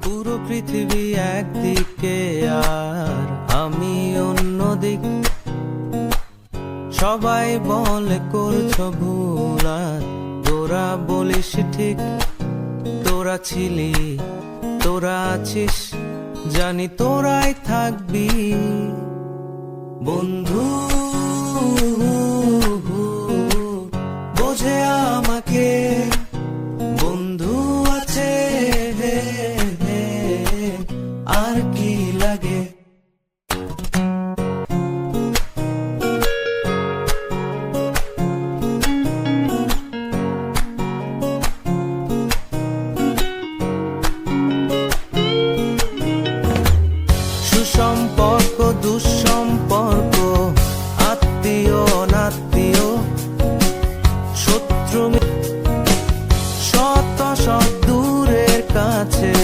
পুরো পৃথিবী একদিকে আর আমি অন্যদিক। সবাই বলে করছো ভুল আর তোরা বলিস ঠিক। তোরা ছিলি, তোরা আছিস, জানি তোরাই থাকবি বন্ধু। বোঝে আমাকে বন্ধু আছে, আর কি লাগে। সুসম্পর্ক দুঃসম্পর্ক, আত্মীয় অনাত্মীয়, শত্রু শত শত দূরের কাছে,